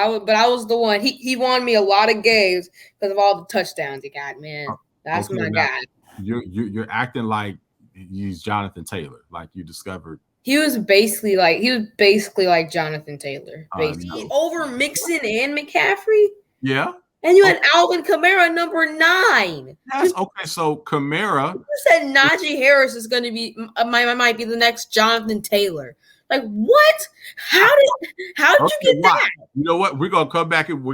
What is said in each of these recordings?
I was the one. He won me a lot of games because of all the touchdowns he got. Man, that's Okay, my now guy. you're acting like he's Jonathan Taylor, like you discovered. He was basically like Jonathan Taylor. Basically, No. over Mixon and McCaffrey, Yeah. and you had Okay. Alvin Kamara number 9. Yes. Okay. So Kamara. You said Najee Harris is going to be might be the next Jonathan Taylor. Like what? How did you Okay. get Watch. that? You know what? We're gonna come back and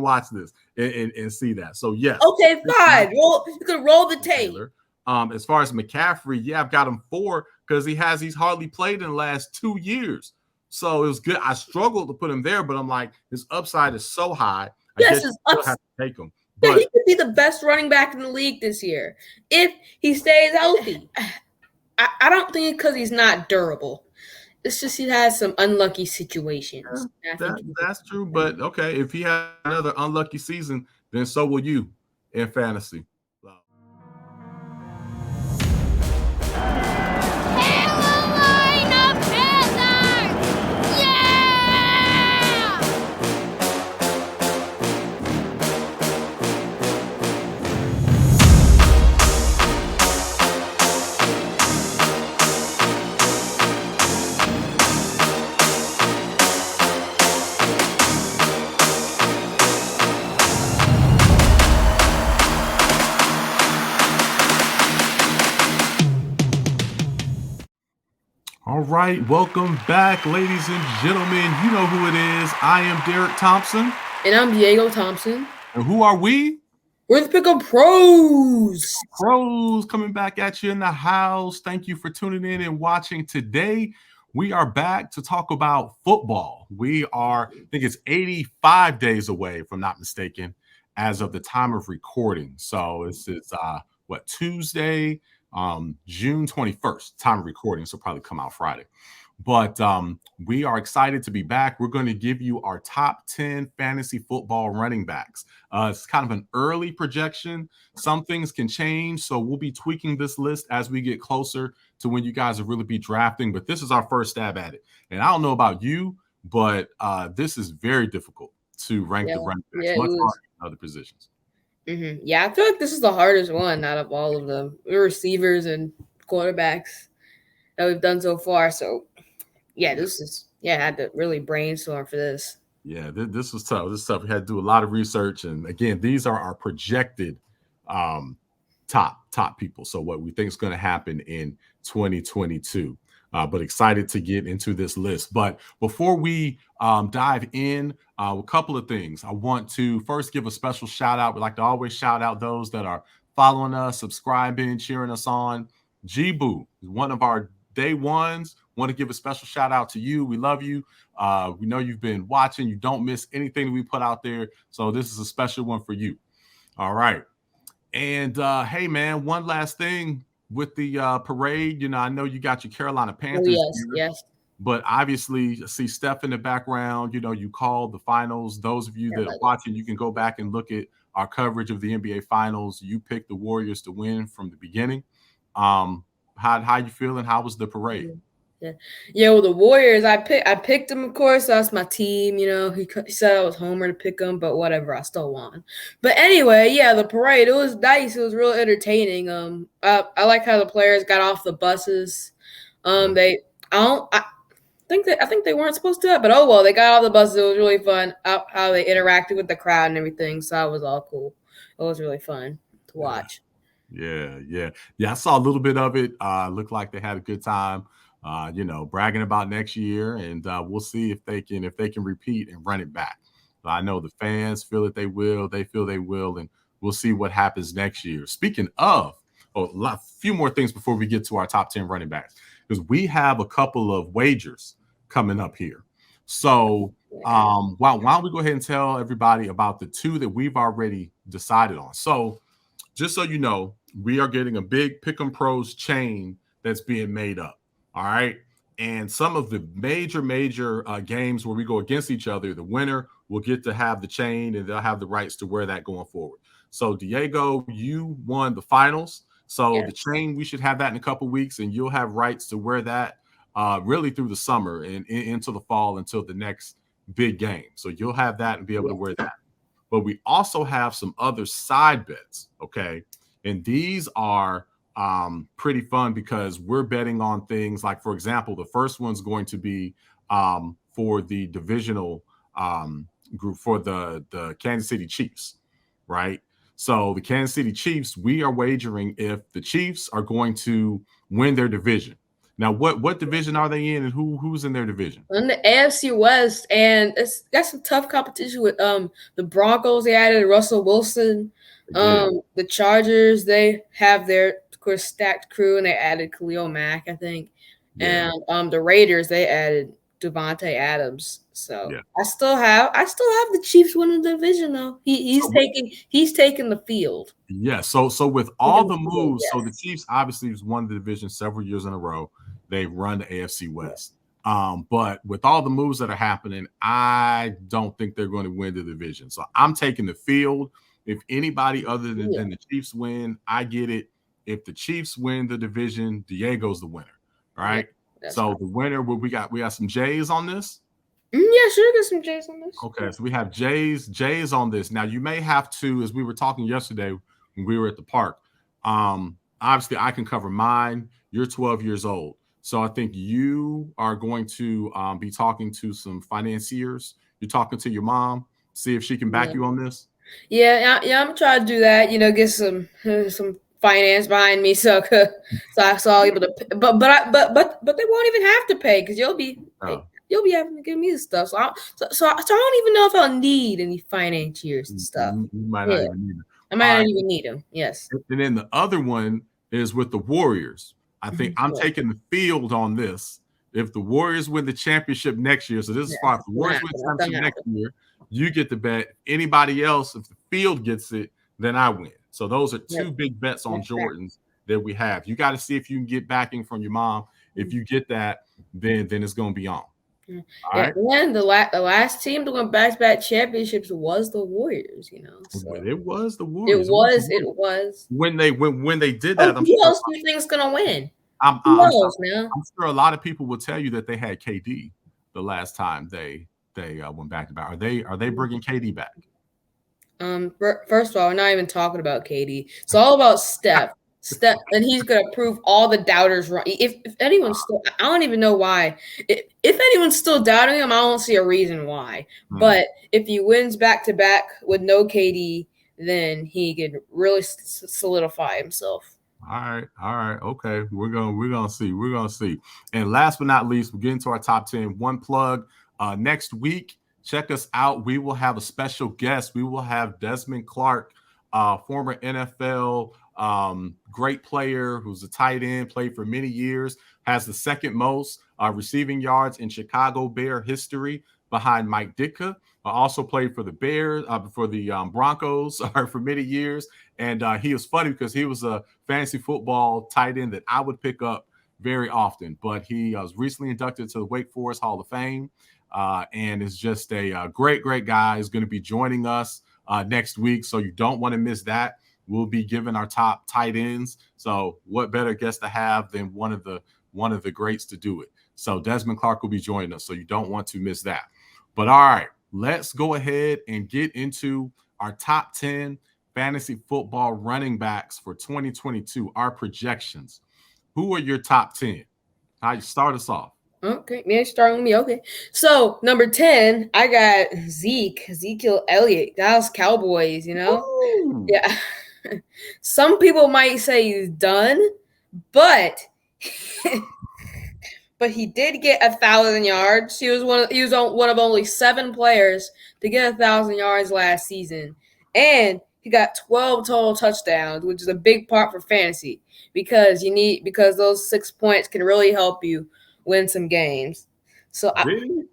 watch this and see that. So yes. Okay, fine. You can roll the tape. Taylor. As far as McCaffrey, yeah, I've got him 4 because he's hardly played in the last 2 years. So it was good. I struggled to put him there, but I'm like, his upside is so high. I Yes, guess his you still have to take him. Yeah, But he could be the best running back in the league this year if he stays healthy. I don't think because he's not durable. It's just he has some unlucky situations. that's true. But okay, if he has another unlucky season, then so will you in fantasy. Carolina Panthers! Yeah! All right, welcome back, ladies and gentlemen. You know who it is. I am Derrick Thompson. And I'm Diego Thompson. And who are we? We're the Pick'em Pros. Pros coming back at you in the house. Thank you for tuning in and watching today. We are back to talk about football. We are, I think it's 85 days away, if I'm not mistaken, as of the time of recording. So it's Tuesday, June 21st, time of recording. So probably come out Friday. But we are excited to be back. We're going to give you our top 10 fantasy football running backs. It's kind of an early projection. Some things can change. So we'll be tweaking this list as we get closer to when you guys will really be drafting. But this is our first stab at it. And I don't know about you, but this is very difficult to rank the running backs, much harder than other positions. Mm-hmm. Yeah, I feel like this is the hardest one out of all of them. Receivers and quarterbacks that we've done so far. So yeah, I had to really brainstorm for this. Yeah, this was tough. This stuff we had to do a lot of research, and again, these are our projected top people. So what we think is going to happen in 2022. But excited to get into this list. But before we dive in, a couple of things. I want to first give a special shout out. We like to always shout out those that are following us, subscribing, cheering us on. Jibu is one of our day ones. Want to give a special shout out to you. We love you. We know you've been watching. You don't miss anything that we put out there. So this is a special one for you. All right. And hey, man, one last thing with the parade. You know, I know you got your Carolina Panthers. Oh, yes. But obviously, see Steph in the background. You know, you called the finals. Those of you that are watching, you can go back and look at our coverage of the NBA Finals. You picked the Warriors to win from the beginning. How you feeling? How was the parade? Yeah. Well, the Warriors, I picked them, of course. That's my team. You know, he said I was homer to pick them, but whatever, I still won. But anyway, yeah, the parade, it was nice. It was real entertaining. I like how the players got off the buses. I think they weren't supposed to, but oh well, they got off the buses. It was really fun how they interacted with the crowd and everything. So that was all cool. It was really fun to watch. Yeah. I saw a little bit of it. Looked like they had a good time. You know, bragging about next year, and we'll see if they can repeat and run it back. I know the fans feel that they will. They feel they will, and we'll see what happens next year. Speaking of, a few more things before we get to our top 10 running backs, because we have a couple of wagers coming up here. So why don't we go ahead and tell everybody about the two that we've already decided on. So just so you know, we are getting a big Pick'em Pros chain that's being made up. All right. And some of the major games where we go against each other, the winner will get to have the chain and they'll have the rights to wear that going forward. So Diego, you won the finals. So the chain, we should have that in a couple of weeks, and you'll have rights to wear that really through the summer and into the fall until the next big game. So you'll have that and be able to wear that. But we also have some other side bets, okay? And these are pretty fun because we're betting on things like, for example, the first one's going to be for the divisional group for the Kansas City Chiefs, right? So the Kansas City Chiefs, we are wagering if the Chiefs are going to win their division. Now, what division are they in, and who's in their division? In the AFC West, and it's got some tough competition with the Broncos. They added Russell Wilson. The Chargers, they have their, of course, stacked crew, and they added Khalil Mack, I think. Yeah. And the Raiders, they added Devontae Adams. So Yeah. I still have the Chiefs winning the division though. He's taking the field. Yeah. So with all the moves, Yes. so the Chiefs obviously has won the division several years in a row. They've run the AFC West. But with all the moves that are happening, I don't think they're going to win the division. So I'm taking the field. If anybody other than the Chiefs win, I get it. If the Chiefs win the division, Diego's the winner. All right. Yeah, so right. The winner, we got some J's on this. Yeah, sure, get some J's on this. Okay, so we have J's on this. Now you may have to, as we were talking yesterday when we were at the park. Obviously, I can cover mine. You're 12 years old. So I think you are going to be talking to some financiers. You're talking to your mom, see if she can back you on this. Yeah, I'm trying to do that. Get some finance behind me, so I'll able to. But they won't even have to pay because you'll be having to give me the stuff. So I don't even know if I'll need any financiers and stuff. You might not even need them. I might not even need them. Yes. And then the other one is with the Warriors. I think I'm taking the field on this. If the Warriors win the championship next year, so this is far. If the Warriors win the championship next year, you get the bet. Anybody else, if the field gets it, then I win. So those are two big bets on Jordans that we have. You got to see if you can get backing from your mom. If you get that, then it's going to be on. Right. And the last team to win back-to-back championships was the Warriors. So. It was the Warriors. It was. When they did that, who else do you think is going to win? I'm sure a lot of people will tell you that they had KD the last time they went back to back. Are they bringing KD back? First of all, we're not even talking about KD. It's all about Steph. And he's gonna prove all the doubters wrong. If anyone's still, I don't even know why. If anyone's still doubting him, I don't see a reason why. But if he wins back to back with no KD, then he could really solidify himself. All right, okay. We're gonna see. And last but not least, we're getting to our top 10. One plug. Next week, check us out. We will have a special guest. We will have Desmond Clark, former NFL great player who's a tight end, played for many years, has the second most receiving yards in Chicago Bear history behind Mike Ditka. Also played for the Bears, for the Broncos for many years. And he was funny because he was a fantasy football tight end that I would pick up very often. But he was recently inducted to the Wake Forest Hall of Fame and is just a great guy. He's going to be joining us next week. So you don't want to miss that. We'll be giving our top tight ends. So what better guest to have than one of the greats to do it. So Desmond Clark will be joining us. So you don't want to miss that. But all right, let's go ahead and get into our top 10 fantasy football running backs for 2022, our projections. Who are your top 10? How you start us off? Okay, man, start with me. Okay, so number 10, I got Ezekiel Elliott, Dallas Cowboys. Ooh. Yeah. Some people might say he's done, but he did get 1,000 yards. He was one of only 7 players to get 1,000 yards last season, and he got 12 total touchdowns, which is a big part for fantasy because those 6 points can really help you win some games. So really?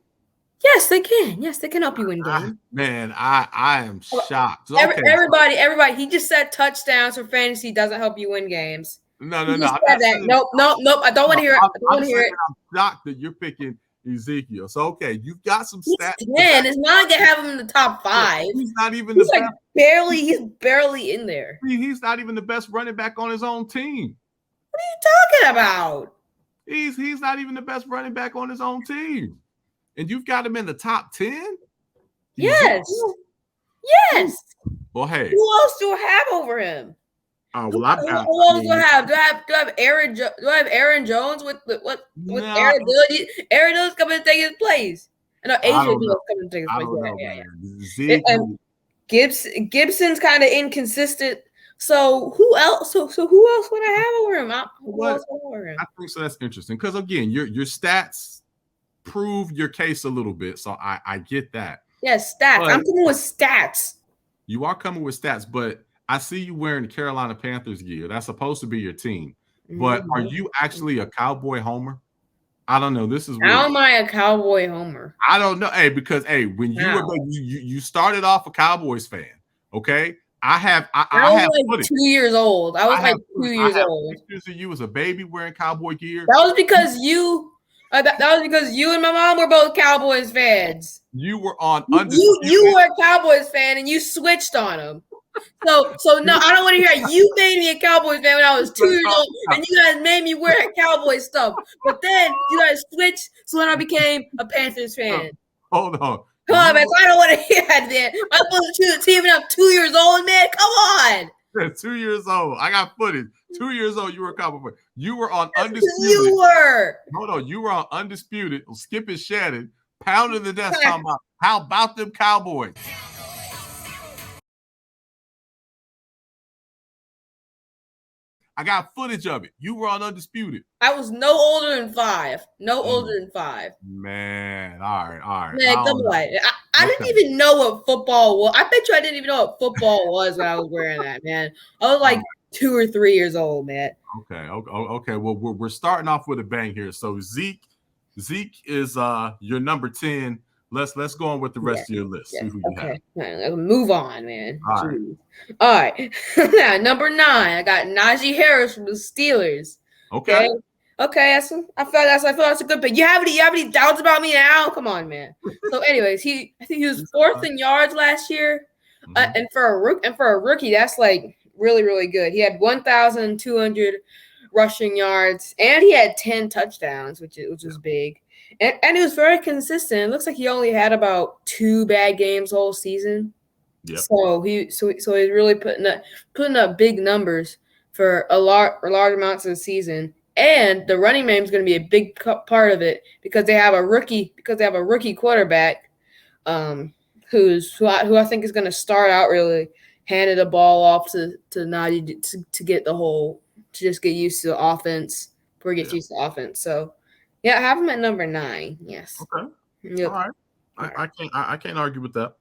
Yes, they can. Yes, they can help you win games. I am shocked. Okay. Everybody. He just said touchdowns for fantasy doesn't help you win games. No. Nope. I don't want to hear it. I'm shocked that you're picking Ezekiel. So okay, you've got some stats. 10. It's not gonna have him in the top 5. He's not even He's barely in there. He's not even the best running back on his own team. What are you talking about? He's not even the best running back on his own team. and you've got him in the top 10? Yes. Ezekiel? Yes. Well, hey. Who else do I have over him? Well, Who else do I have? Do I have Aaron? Do I have Aaron Jones with no, Aaron Dillon? Aaron Dillon's coming to take his place. No, I AJ don't know. Dillon's coming to take his I place. don't know, Yeah. man. And Zeke. Gibson's kind of inconsistent. So who else? So who else would I have over him? Who else would I have over him? I think so. That's interesting because again, your stats prove your case a little bit. So I get that. Yes, stats. I'm coming with stats. You are coming with stats, but I see you wearing the Carolina Panthers gear. That's supposed to be your team. But are you actually a Cowboy homer? I don't know. This is weird. How am I a Cowboy homer? I don't know. Hey, because when you started off a Cowboys fan, okay? I have like footage. 2 years old. I was like 2 years old. Pictures of you as a baby wearing Cowboy gear. That was because you. That was because you and my mom were both Cowboys fans. You were on Undisputed. You were a Cowboys fan and you switched on them. So no, I don't want to hear it. You made me a Cowboys fan when I was 2 years old, and you guys made me wear Cowboys stuff. But then you guys switched, so then I became a Panthers fan. Hold on. Come on, man. I don't want to hear that, man. I'm supposed to choose a team and I'm 2 years old, man. Come on. 2 years old. I got footage. 2 years old, you were a Cowboy fan. You were on Undisputed. You were. Hold on. You were on Undisputed. Skip and Shannon pounding the desk talking about how about them Cowboys. I got footage of it. You were on Undisputed. I was no older than 5. No older than 5. Man, all right. Man, come on. I didn't even know what football was. I bet you I didn't even know what football was when I was wearing that, man. I was like 2 or 3 years old, man. Okay. Well, we're starting off with a bang here. So Zeke is your number 10. Let's go on with the rest of your list. See who you have. Let's move on, man. All right. Now, number 9, I got Najee Harris from the Steelers. Okay. I feel that's a good pick. You have any doubts about me now? Come on, man. So, anyways, I think he was 4th in yards last year, and for a rookie, that's like really, really good. He had 1,200 rushing yards, and he had 10 touchdowns, which was big. And it was very consistent. It looks like he only had about 2 bad games whole season. Yep. So he's really putting up big numbers for large amounts of the season. And the running game is going to be a big part of it because they have a rookie quarterback, who I think is going to start out really handing the ball off to Najee to just get used to the offense before he gets used to the offense. So. Yeah, I have him at number 9. Yes. Okay. Yep. All right. I can't argue with that.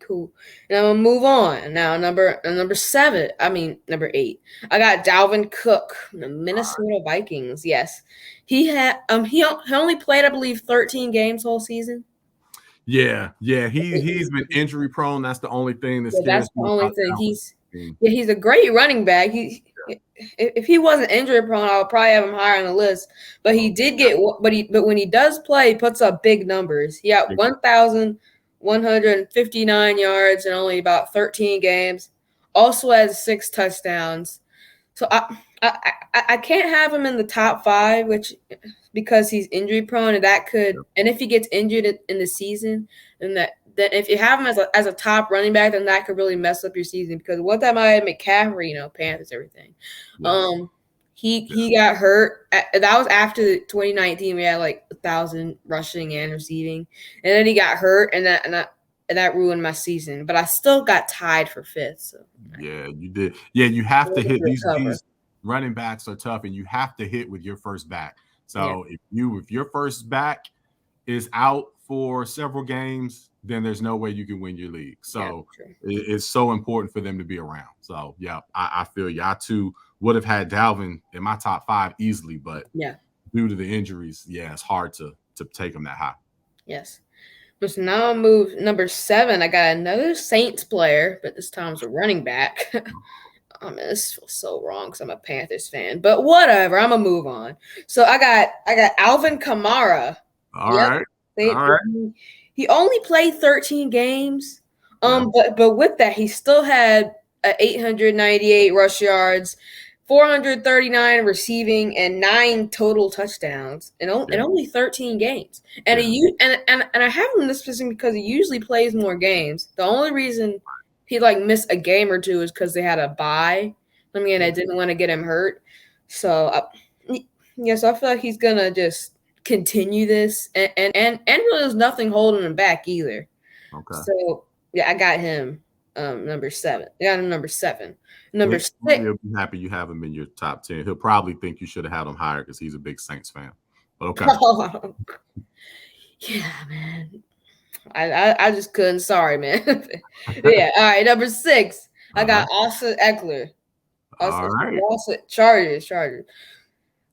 Cool. And I'm gonna move on now. Number 7. I mean number 8. I got Dalvin Cook, the Minnesota Vikings. Yes, he had he only played, I believe, 13 games whole season. Yeah. He's been injury prone. That's the only thing that's the only thing. He's a great running back. If he wasn't injury prone, I would probably have him higher on the list. But he did but when he does play, he puts up big numbers. He got 1,159 yards in only about 13 games. Also has 6 touchdowns. So I can't have him in the top 5, because he's injury prone, and if he gets injured in the season, then if you have him as a top running back, then that could really mess up your season. Because one time I had McCaffrey, Panthers, everything. Yeah. He got hurt. That was after 2019. We had like 1,000 rushing and receiving, and then he got hurt, and that ruined my season. But I still got tied for 5th. So yeah, you did. Yeah, you have to hit these running backs are tough, and you have to hit with your first back. So if your first back is out for several games, then there's no way you can win your league. So it's so important for them to be around. So yeah, I feel you. I too would have had Dalvin in my top 5 easily, but due to the injuries, it's hard to take him that high. Yes. So now I'll move number 7. I got another Saints player, but this time it's a running back. Oh man, this feels so wrong because I'm a Panthers fan. But whatever, I'm gonna move on. So I got Alvin Kamara. All right. He only played 13 games. But with that, he still had 898 rush yards, 439 receiving and 9 total touchdowns in only 13 games. And I have him in this position because he usually plays more games. The only reason he missed a game or two is because they had a bye. I mean, I didn't want to get him hurt. So so I feel like he's gonna just continue this, and really there's nothing holding him back either. Okay. So yeah, I got him number 7. I got him number 7. Number He'll 6. be happy you have him in your top 10. He'll probably think you should have had him higher because he's a big Saints fan. But okay. Yeah, man. I just couldn't. Sorry, man. Yeah. All right. Number 6. I got Austin Eckler. All right. Chargers.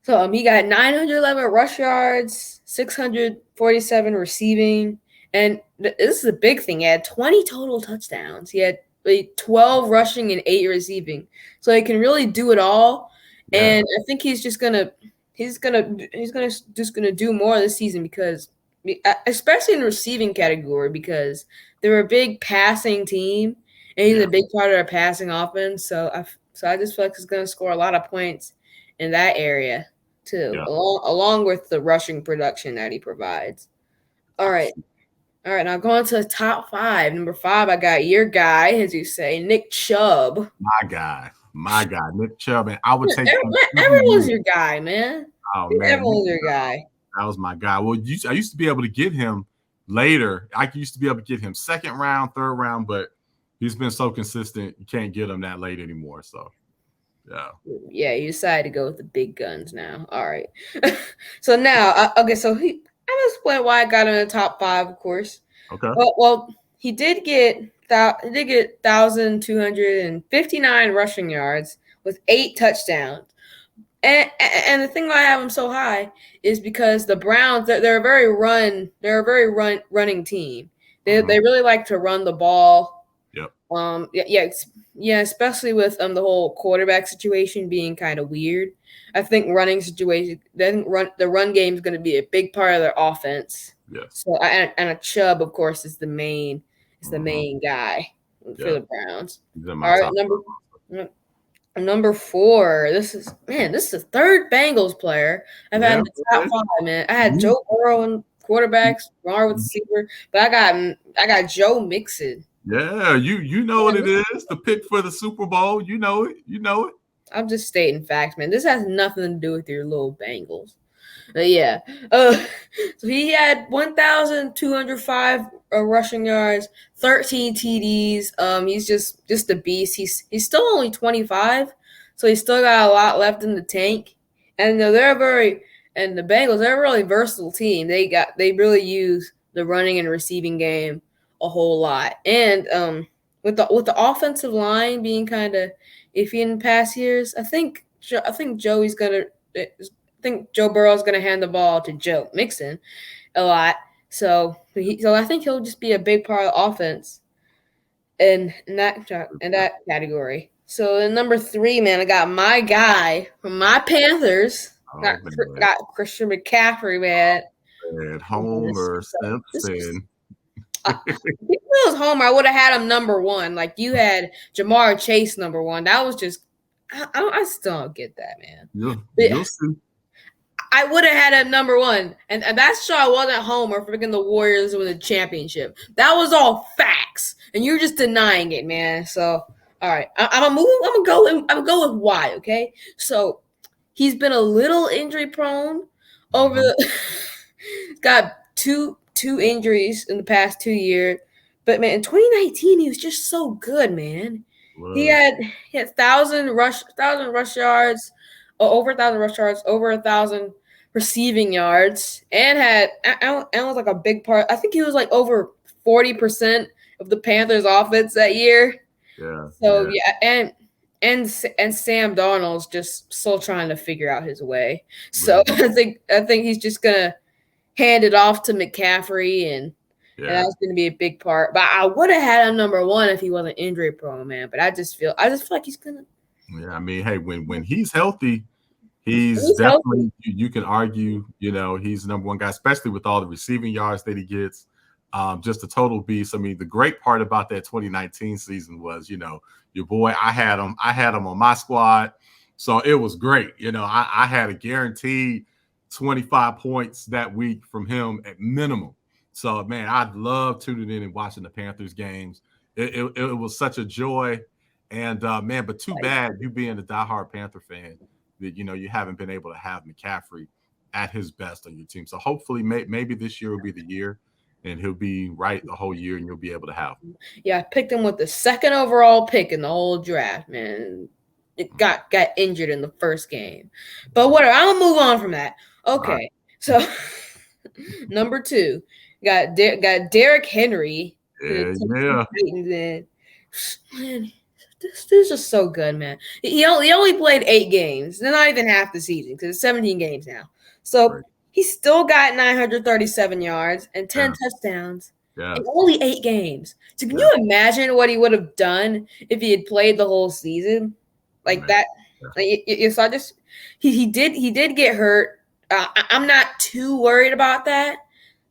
So he got 911 rush yards, 647 receiving, and this is a big thing. He had 20 total touchdowns. He had 12 rushing and 8 receiving. So he can really do it all. Yeah. And I think he's just gonna do more this season because, especially in the receiving category, because they're a big passing team and he's a big part of their passing offense. So I just feel like he's gonna score a lot of points in that area too, along with the rushing production that he provides. All right. Now going to the top 5. Number 5, I got your guy, as you say, Nick Chubb. My guy, Nick Chubb, and I would take everyone's your guy, man. Oh man, everyone's your guy. That was my guy. Well, I used to be able to get him later. I used to be able to get him 2nd round, 3rd round, but he's been so consistent, you can't get him that late anymore. So. Yeah, you decided to go with the big guns now. All right. So now, so I'm explain why I got him in the top 5, of course. Okay. Well, he did get 1,259 rushing yards with 8 touchdowns. And the thing why I have him so high is because the Browns, they're a very running team. They really like to run the ball. Yep. Especially with the whole quarterback situation being kind of weird. I think the run game is going to be a big part of their offense. Yes. So and Chubb, of course, is the main guy for the Browns. All right, number 4. This is the 3rd Bengals player I've had in the top 5. Man, I had Joe Burrow in quarterbacks, Lamar with receiver, but I got Joe Mixon. Yeah, you know what it is. The pick for the Super Bowl. You know it. I'm just stating facts, man. This has nothing to do with your little Bengals. So he had 1,205 rushing yards, 13 TDs. He's just a beast. He's still only 25, so he's still got a lot left in the tank. And the Bengals, they're a really versatile team. They really use the running and receiving game a whole lot. And with the offensive line being kind of iffy in past years, I think Joe Burrow's gonna hand the ball to Joe Mixon a lot. So I think he'll just be a big part of the offense in that category. So in number 3, man, I got my guy from my Panthers. Got Christian McCaffrey, man. Homer Simpson. If it was Homer, I would have had him number 1. Like you had Jamar Chase number 1. That was just I still don't get that, man. You'll see. I would have had him number 1, and that's sure I wasn't Homer for picking the Warriors with a championship. That was all facts, and you're just denying it, man. So, all right, I'm gonna go with why. Okay, so he's been a little injury prone got two injuries in the past 2 years, but man, in 2019 he was just so good, man. Wow. He had 1,000 rush yards, over 1,000 rush yards, over 1,000 receiving yards, and was like a big part. I think he was like over 40% of the Panthers' offense that year. Yeah. So and Sam Darnold's just still trying to figure out his way. So really? I think he's just gonna hand it off to McCaffrey, and that's gonna be a big part. But I would have had him number 1 if he wasn't injury prone, man. But I just feel like he's gonna. Yeah, I mean, hey, when he's healthy. He's definitely, you can argue, he's the number 1 guy, especially with all the receiving yards that he gets. Just a total beast. I mean, the great part about that 2019 season was, your boy, I had him on my squad. So it was great. I had a guaranteed 25 points that week from him at minimum. So, man, I love tuning in and watching the Panthers games. It was such a joy. And, man, but too bad you being a diehard Panther fan that, you haven't been able to have McCaffrey at his best on your team. So hopefully maybe this year will be the year and he'll be right the whole year and you'll be able to have him. Yeah, I picked him with the second overall pick in the whole draft, man. It got injured in the first game. But whatever, I'm going to move on from that. Okay, right. So number 2, got Derrick Henry. Yeah. Man, this dude's just so good, man. He only played 8 games. They're not even half the season because it's 17 games now. So right. He still got 937 yards and 10 touchdowns in only 8 games. So can you imagine what he would have done if he had played the whole season like that? So he did get hurt. I'm not too worried about that,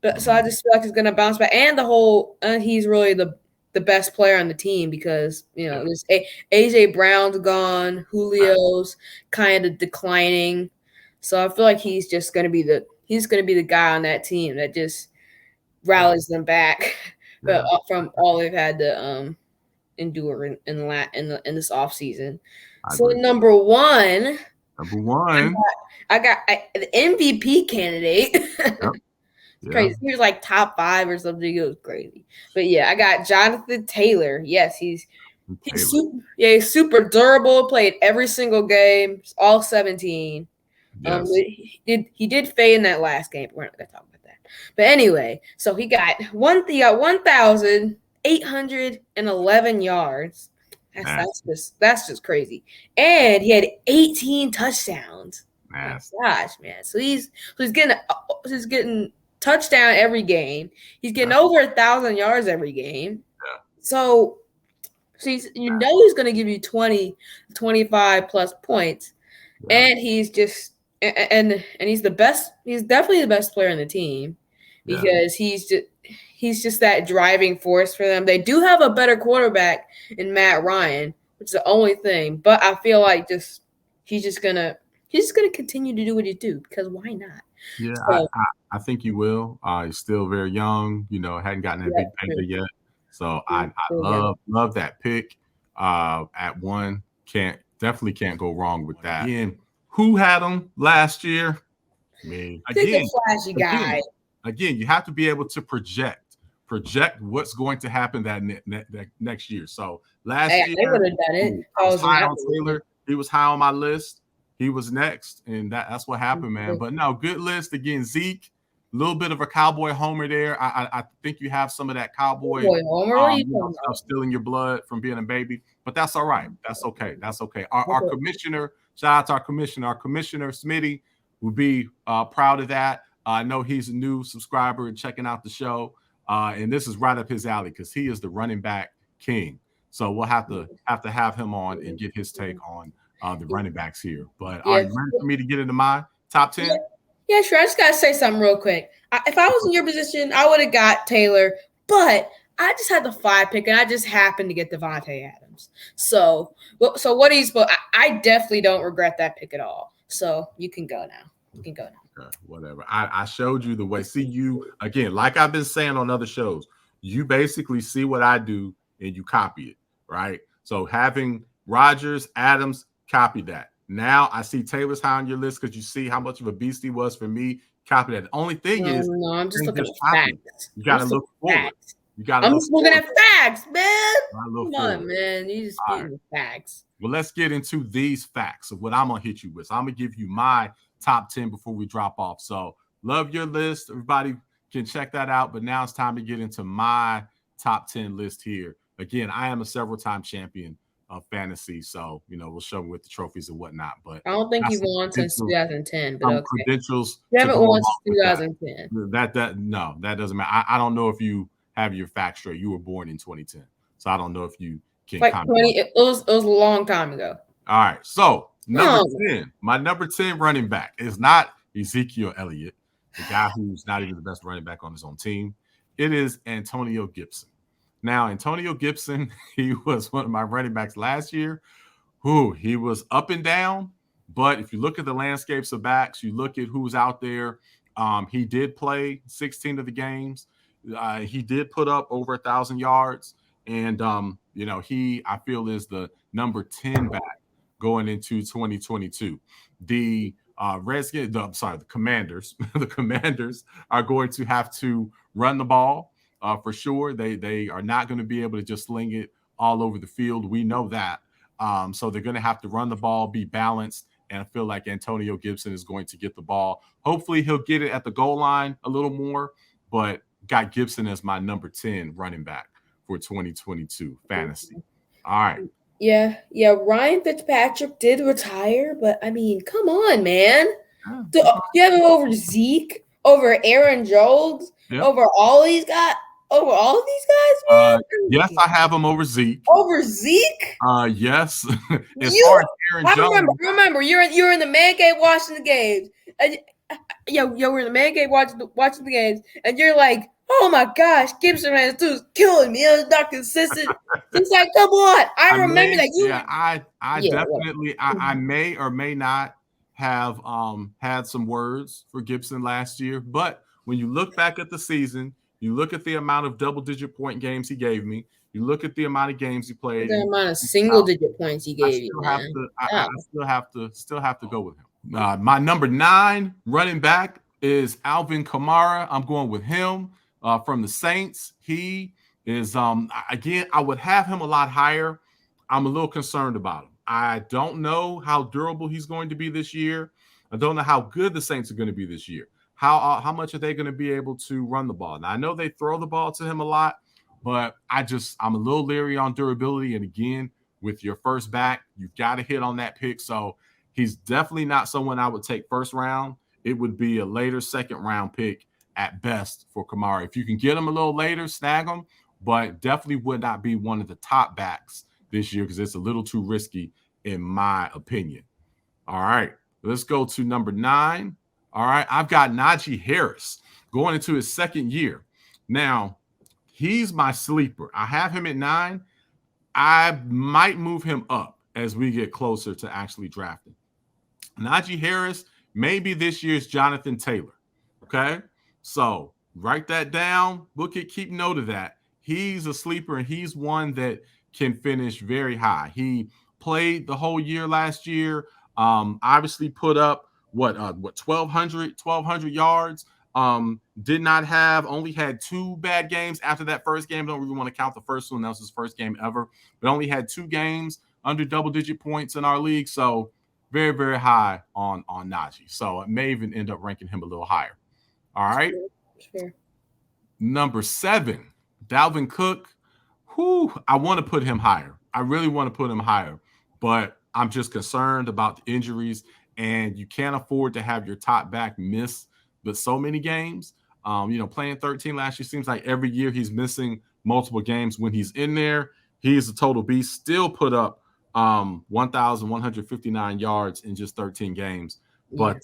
but so I just feel like he's gonna bounce back. And the whole he's really the best player on the team because there's AJ Brown's gone, Julio's kind of declining, so I feel like he's gonna be the guy on that team that just rallies them back from all they've had to endure in this offseason. So number one, I got the MVP candidate. It's crazy. He was like top 5 or something. It was crazy. But yeah, I got Jonathan Taylor. Yes, he's super durable. Played every single game, all 17. Yes. He did fade in that last game. We're not gonna talk about that. But anyway, so he got 1,811 yards. That's just crazy. And he had 18 touchdowns. Nice. Oh my gosh, man. So he's getting touchdown every game. He's getting over 1,000 yards every game. Yeah. So he's going to give you 20, 25 plus points. Yeah. And he's just and he's the best. He's definitely the best player on the team because he's just that driving force for them. They do have a better quarterback in Matt Ryan, which is the only thing. But I feel like he's just gonna continue to do what he do because why not? Yeah, so, I think he will. He's still very young. Hadn't gotten that big payday yet. So I love that pick at 1. Definitely can't go wrong with that. Again, who had him last year? Me. Again, flashy guy. Again, you have to be able to project what's going to happen that next year. So last year, they would have done it. High on Taylor. He was high on my list. He was next, and that's what happened, man. But no, good list. Again, Zeke, a little bit of a cowboy homer there. I think you have some of that cowboy stuff still in your blood from being a baby, but that's all right. That's okay. Our commissioner, shout out to our commissioner Smitty, will be proud of that. I know he's a new subscriber and checking out the show, and this is right up his alley because he is the running back king. So we'll have to have him on and get his take on the running backs here. But are you ready for me to get into my top 10? Yeah, sure. I just got to say something real quick. If I was in your position, I would have got Taylor, but I just had the 5 pick, and I just happened to get Devontae Adams. So what are you supposed? I definitely don't regret that pick at all. So you can go now. Okay, whatever. I showed you the way. See, you, again, like I've been saying on other shows, you basically see what I do, and you copy it, right? So having Rodgers, Adams, copy that. Now I see Taylor's high on your list because you see how much of a beast he was for me. Copy that. The only thing is, no, I'm just looking at facts. You got to look forward. I'm just looking at facts, man. Come on, man. You just getting facts. Well, let's get into these facts of what I'm gonna hit you with. So I'm gonna give you my top 10 before we drop off. So love your list. Everybody can check that out. But now it's time to get into my top 10 list here. Again, I am a several-time champion of fantasy, so we'll show them with the trophies and whatnot. But I don't think you won since 2010. But okay. Credentials. You haven't won since 2010. That doesn't matter. I don't know if you have your facts straight. You were born in 2010, so I don't know if you can. Like 20. It was a long time ago. All right, so number 10, my number 10 running back is not Ezekiel Elliott, the guy who's not even the best running back on his own team. It is Antonio Gibson. Now, Antonio Gibson, he was one of my running backs last year. He was up and down, But if you look at the landscapes of backs, you look at who's out there. He did play 16 of the games. He did put up over 1,000 yards, and I feel is the number 10 back going into 2022. The Redskins, the Commanders, the Commanders are going to have to run the ball for sure. They are not going to be able to just sling it all over the field. We know that. So they're going to have to run the ball, be balanced, and I feel like Antonio Gibson is going to get the ball. Hopefully he'll get it at the goal line a little more, but got Gibson as my number 10 running back for 2022 fantasy. All right. Yeah. Ryan Fitzpatrick did retire, but I mean, come on, man. You have him over Zeke, over Aaron Jones, over all these guys. Over all of these guys, man? Yes, I have him over Zeke. Over Zeke? Yes. As far as Aaron Jones, remember, you're in the man cave watching the games. And, we're in the man cave watching the games, and you're like, oh my gosh, Gibson man, this dude's killing me. It's not consistent. It's like, come on. I remember that you. Yeah, I definitely, I may or may not have had some words for Gibson last year, but when you look back at the season, you look at the amount of double-digit point games he gave me. You look at the amount of games he played. The amount of single-digit points he gave you. I still have to go with him. My number 9 running back is Alvin Kamara. I'm going with him from the Saints. He is again. I would have him a lot higher. I'm a little concerned about him. I don't know how durable he's going to be this year. I don't know how good the Saints are going to be this year. How much are they going to be able to run the ball? Now, I know they throw the ball to him a lot, but I'm a little leery on durability. And again, with your first back, you've got to hit on that pick. So he's definitely not someone I would take first round. It would be a later second round pick at best for Kamara. If you can get him a little later, snag him, but definitely would not be one of the top backs this year because it's a little too risky in my opinion. All right, let's go to number 9. All right, I've got Najee Harris going into his second year. Now, he's my sleeper. I have him at 9. I might move him up as we get closer to actually drafting. Najee Harris may be this year's Jonathan Taylor. Okay, so write that down. Keep note of that. He's a sleeper, and he's one that can finish very high. He played the whole year last year. Obviously put up 1,200 yards. Only had 2 bad games after that first game. Don't really want to count the first one. That was his first game ever, but only had 2 games under double-digit points in our league. So very, very high on Najee. So it may even end up ranking him a little higher. All right. Sure. Number 7, Dalvin Cook. I want to put him higher. I really want to put him higher, but I'm just concerned about the injuries. And you can't afford to have your top back miss but so many games. Playing 13 last year seems like every year he's missing multiple games. When he's in there, he's a total beast. Still put up 1,159 yards in just 13 games. Yeah. But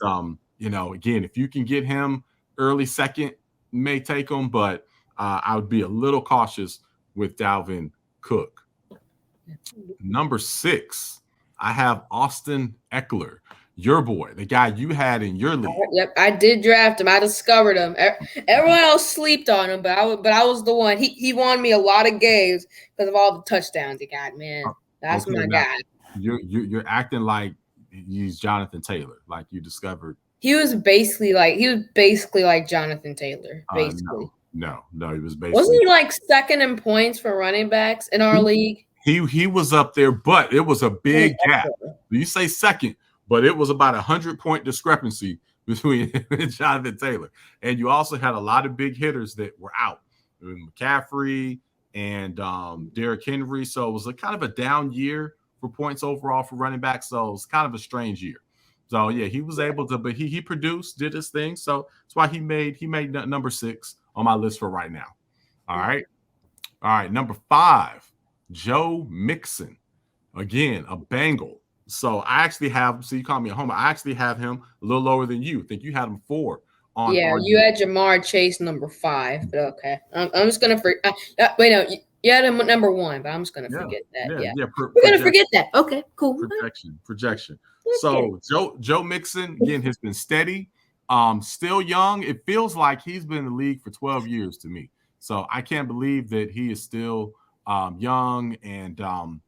again, if you can get him early second, may take him. But I would be a little cautious with Dalvin Cook. Number 6, I have Austin Eckler. Your boy, the guy you had in your league. Yep, I did draft him. I discovered him. Everyone else slept on him, but I was the one. He won me a lot of games because of all the touchdowns he got. Man, that's my guy. You're acting like he's Jonathan Taylor, like you discovered. He was basically like Jonathan Taylor. Basically, no, he was basically. Wasn't he like second in points for running backs in our league? He was up there, but it was a big gap. You say second. But it was about 100-point discrepancy between Jonathan Taylor. And you also had a lot of big hitters that were out. McCaffrey and Derrick Henry. So it was kind of a down year for points overall for running back. So it was kind of a strange year. So, yeah, he was able to, but he produced, did his thing. So that's why he made number 6 on my list for right now. All right. Number 5, Joe Mixon. Again, a Bengal. So I actually have, so you call me a homer. I actually have him a little lower than you. I think you had him 4 on. Yeah, you had Jamar Chase number 5, but okay. I'm just gonna wait, no, you had him number 1, but I'm just gonna forget that. Yeah. We're gonna forget that. Okay, cool. Projection. So Joe Mixon again has been steady, still young. It feels like he's been in the league for 12 years to me. So I can't believe that he is still young and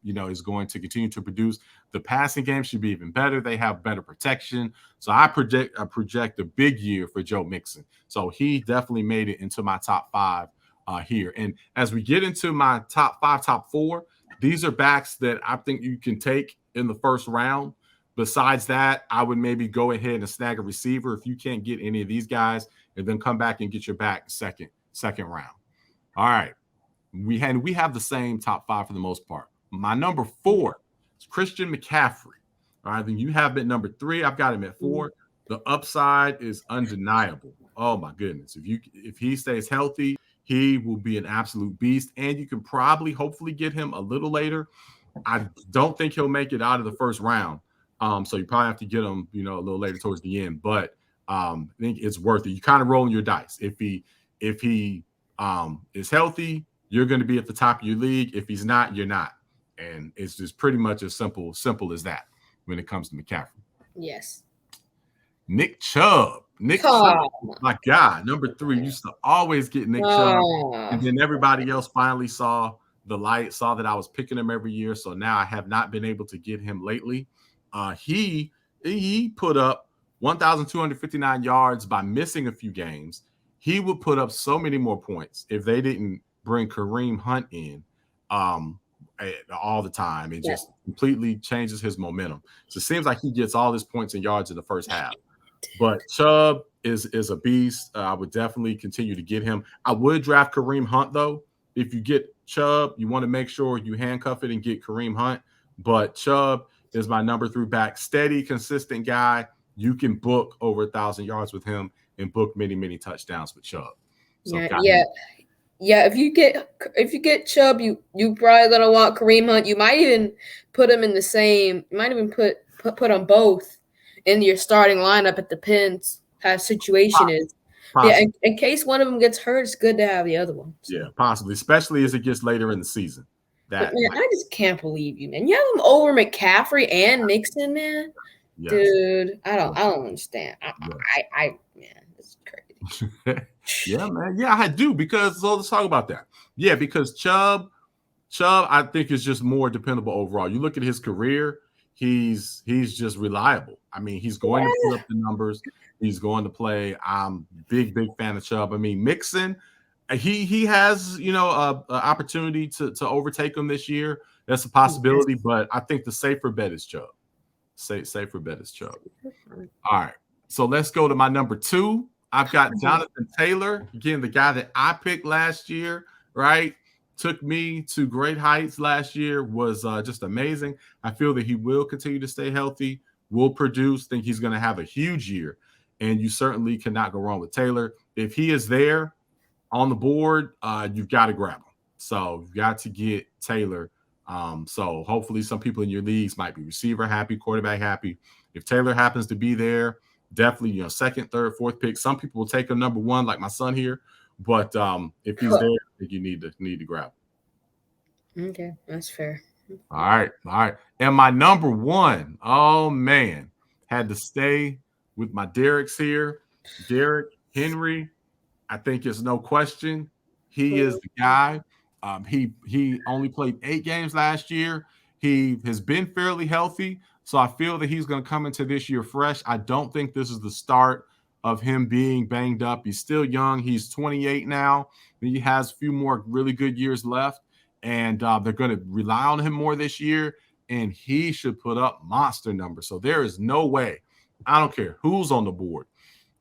is going to continue to produce. The passing game should be even better. They have better protection. So I project a big year for Joe Mixon. So he definitely made it into my top 5 here. And as we get into my top 5, top 4, these are backs that I think you can take in the first round. Besides that, I would maybe go ahead and snag a receiver if you can't get any of these guys, and then come back and get your back second round. All right. We have the same top 5 for the most part. My number 4 is Christian McCaffrey. All right, then you have him at number 3. I've got him at 4. The upside is undeniable. Oh my goodness. If he stays healthy, he will be an absolute beast. And you can probably hopefully get him a little later. I don't think he'll make it out of the first round. So you probably have to get him, a little later towards the end. But I think it's worth it. You kind of rolling your dice. If he is healthy, you're going to be at the top of your league. If he's not, you're not. And it's just pretty much as simple as that when it comes to McCaffrey. Yes. Nick Chubb. Chubb, my guy, number 3. Used to always get Nick Chubb. And then everybody else finally saw the light, saw that I was picking him every year. So now I have not been able to get him lately. He put up 1,259 yards by missing a few games. He would put up so many more points if they didn't bring Kareem Hunt in all the time. It just completely changes his momentum. So it seems like he gets all his points and yards in the first half. But Chubb is a beast. I would definitely continue to get him. I would draft Kareem Hunt, though. If you get Chubb, you want to make sure you handcuff it and get Kareem Hunt. But Chubb is my number 3 back. Steady, consistent guy. You can book over 1,000 yards with him and book many, many touchdowns with Chubb. So yeah. If you get Chubb, you probably gonna want Kareem Hunt. You might even put him in the same. You might even put them both in your starting lineup. It depends how the situation is. Possibly. Yeah, in case one of them gets hurt, it's good to have the other one. So. Yeah, possibly, especially as it gets later in the season. But man, I just can't believe you, man. You have him over McCaffrey and Mixon, man. Yes. Dude, I don't understand. Man, it's crazy. Yeah, man. Yeah, I do because let's talk about that. Yeah, because Chubb, I think is just more dependable overall. You look at his career, he's just reliable. I mean, he's going to put up the numbers. He's going to play. I'm big fan of Chubb. I mean, Mixon. He has, an opportunity to overtake him this year. That's a possibility, but I think the safer bet is Chubb. Safer bet is Chubb. All right, so let's go to my number 2. I've got Jonathan Taylor, again, the guy that I picked last year, right? Took me to great heights last year, was just amazing. I feel that he will continue to stay healthy, will produce, think he's going to have a huge year, and you certainly cannot go wrong with Taylor. If he is there, on the board, you've got to grab him. So you've got to get Taylor. So hopefully some people in your leagues might be receiver happy, quarterback happy. If Taylor happens to be there, definitely, second, third, fourth pick. Some people will take him number 1, like my son here. But if he's there, I think you need to grab him. Okay, that's fair. All right. And my number 1, oh man, had to stay with my Derricks here. Derrick Henry. I think it's no question. He is the guy. He only played 8 games last year. He has been fairly healthy, so I feel that he's going to come into this year fresh. I don't think this is the start of him being banged up. He's still young. He's 28 now. He has a few more really good years left, and they're going to rely on him more this year, and he should put up monster numbers. So there is no way. I don't care who's on the board.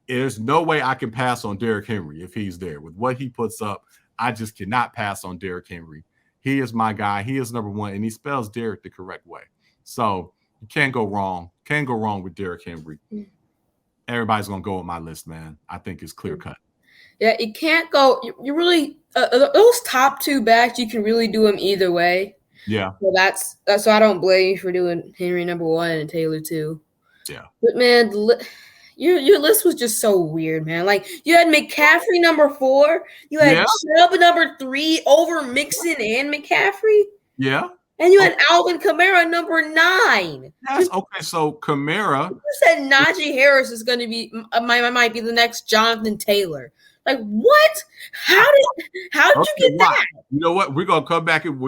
There's no way I can pass on Derrick Henry if he's there. With what he puts up, I just cannot pass on Derrick Henry. He is my guy. He is number 1, and he spells Derrick the correct way. So you can't go wrong. Can't go wrong with Derrick Henry. Everybody's going to go with my list, man. I think it's clear cut. Yeah, it can't go. You really those top 2 backs, you can really do them either way. Yeah. So that's so I don't blame you for doing Henry number 1 and Taylor 2. Yeah. But man, your list was just so weird, man. Like you had McCaffrey number 4, you had Chubb number 3 over Mixon and McCaffrey. Yeah. And you had Alvin Kamara number 9. Yes. Okay. So Kamara. You said Najee Harris is going to be might be the next Jonathan Taylor. Like what? How did you get watch. that? You know what? We're gonna come back and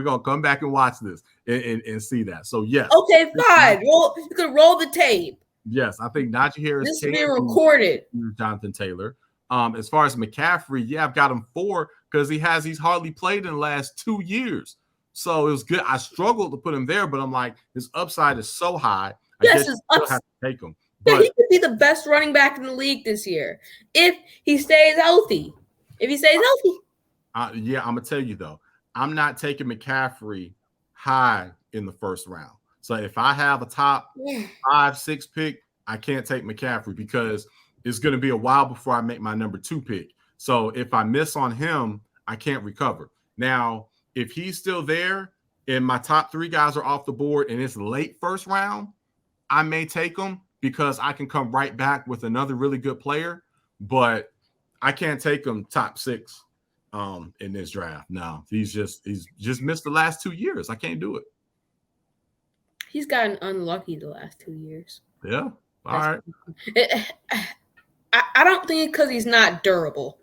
watch this and see that. So yes. Okay, fine. You can roll the tape. Yes, I think Najee Harris this is being recorded. Jonathan Taylor. As far as McCaffrey, yeah, I've got him 4 because he's hardly played in the last 2 years. So it was good. I struggled to put him there, but I'm like, his upside is so high. I guess you still have to take him. But he could be the best running back in the league this year if he stays healthy. If he stays healthy. Yeah, I'm gonna tell you though, I'm not taking McCaffrey high in the first round. So if I have a top 5-6 pick, I can't take McCaffrey because it's going to be a while before I make my number 2 pick. So if I miss on him, I can't recover. Now, if he's still there and my top 3 guys are off the board and it's late first round, I may take him because I can come right back with another really good player, but I can't take him top 6 in this draft. No, he's just missed the last 2 years. I can't do it. He's gotten unlucky the last 2 years. Yeah. All right. I don't think because he's not durable.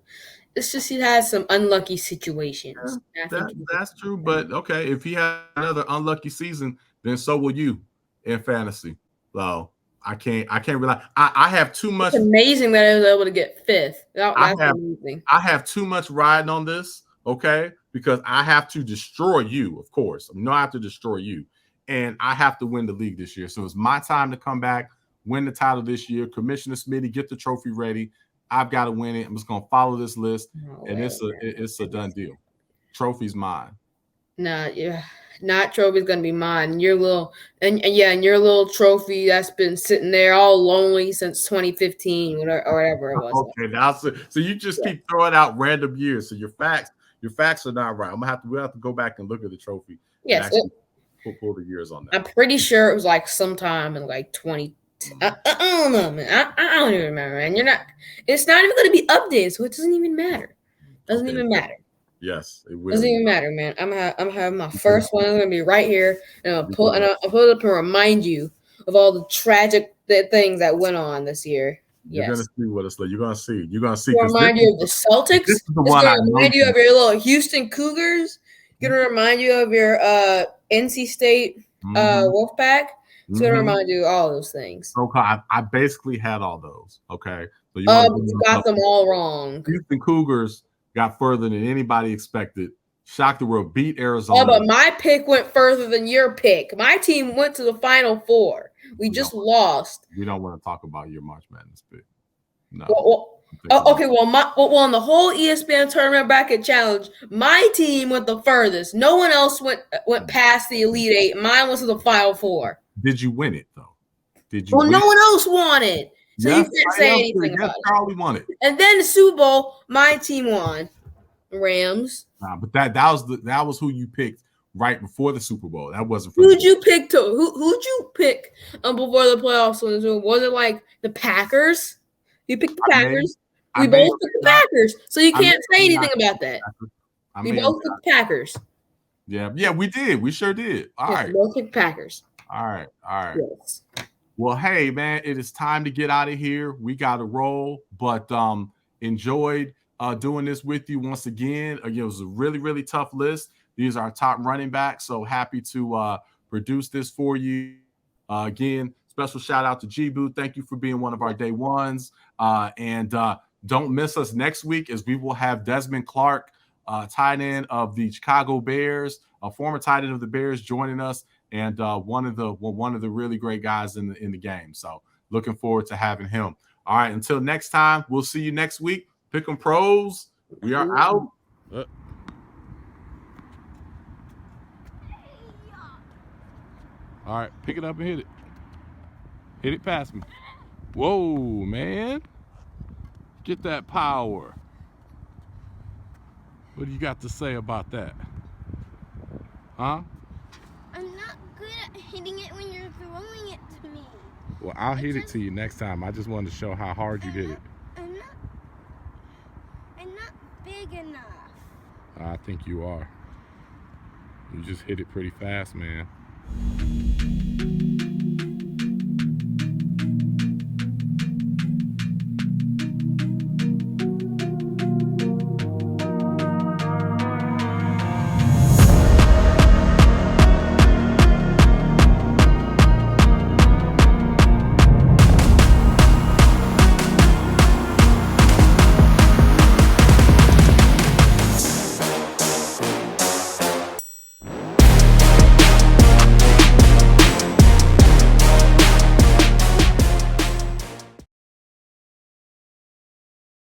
It's just he has some unlucky situations. Yeah, that's true. But okay, if he has another unlucky season, then so will you in fantasy. So I can't rely. I have too much. It's amazing that I was able to get 5th. That's amazing. I have too much riding on this, okay? Because I have to destroy you, of course. I have to destroy you. And I have to win the league this year. So it's my time to come back, win the title this year. Commissioner Smitty, get the trophy ready. I've got to win it. I'm just going to follow this list, and it's a done deal. Trophy's mine. Nah, yeah, not trophy's gonna be mine. Your little and your little trophy that's been sitting there all lonely since 2015 or whatever it was. Okay, now so you just keep throwing out random years. So your facts are not right. We'll have to go back and look at the trophy. Yes. Pull the years on that. I'm pretty sure it was like sometime in like 20. I don't know, man. I don't even remember, man. It's not even going to be updated, so it doesn't even matter. Doesn't even matter. Yes, it will. Doesn't even matter, man. I'm having my first one. It's going to be right here, and I'll pull it up and remind you of all the tragic things that went on this year. You're gonna see what it's like. You're gonna see. Remind you of the Celtics. It's gonna remind you of your little Houston Cougars. Gonna remind you of your NC State Wolfpack. It's gonna remind you of all those things. Okay, I basically had all those. Okay, so you got them all wrong. Houston Cougars got further than anybody expected. Shocked the world, beat Arizona. Oh, but my pick went further than your pick. My team went to the Final Four. We just lost. We don't want to talk about your March Madness pick. No. Okay. Well, in the whole ESPN Tournament Bracket Challenge, my team went the furthest. No one else went past the Elite Eight. Mine was to the Final Four. Did you win it though? Did you? Well, no one else won it, so you can't say anything about it. Charlie won it. And then the Super Bowl, my team won. Rams. Nah, but that was who you picked right before the Super Bowl. That wasn't. Who'd you pick who'd you pick before the playoffs? Was it like the Packers? You picked the Packers. We both took the Packers, so you can't say anything about that. We both took the Packers. Yeah, we did. We sure did. All right. We both took Packers. All right. Yes. Well, hey, man, it is time to get out of here. We got to roll, but enjoyed doing this with you once again. Again, it was a really, really tough list. These are our top running backs, so happy to produce this for you. Again, special shout out to G-Boo. Thank you for being one of our day ones. And don't miss us next week as we will have Desmond Clark, tight end of the Chicago Bears, a former tight end of the Bears, joining us, and one of the really great guys in the game. So looking forward to having him. All right, until next time, we'll see you next week. Pick 'em pros. We are out. All right, pick it up and hit it. Hit it past me. Whoa, man. Get that power. What do you got to say about that? Huh? I'm not good at hitting it when you're throwing it to me. Well, I'll hit it to you next time. I just wanted to show how hard you hit it. I'm not big enough. I think you are. You just hit it pretty fast, man.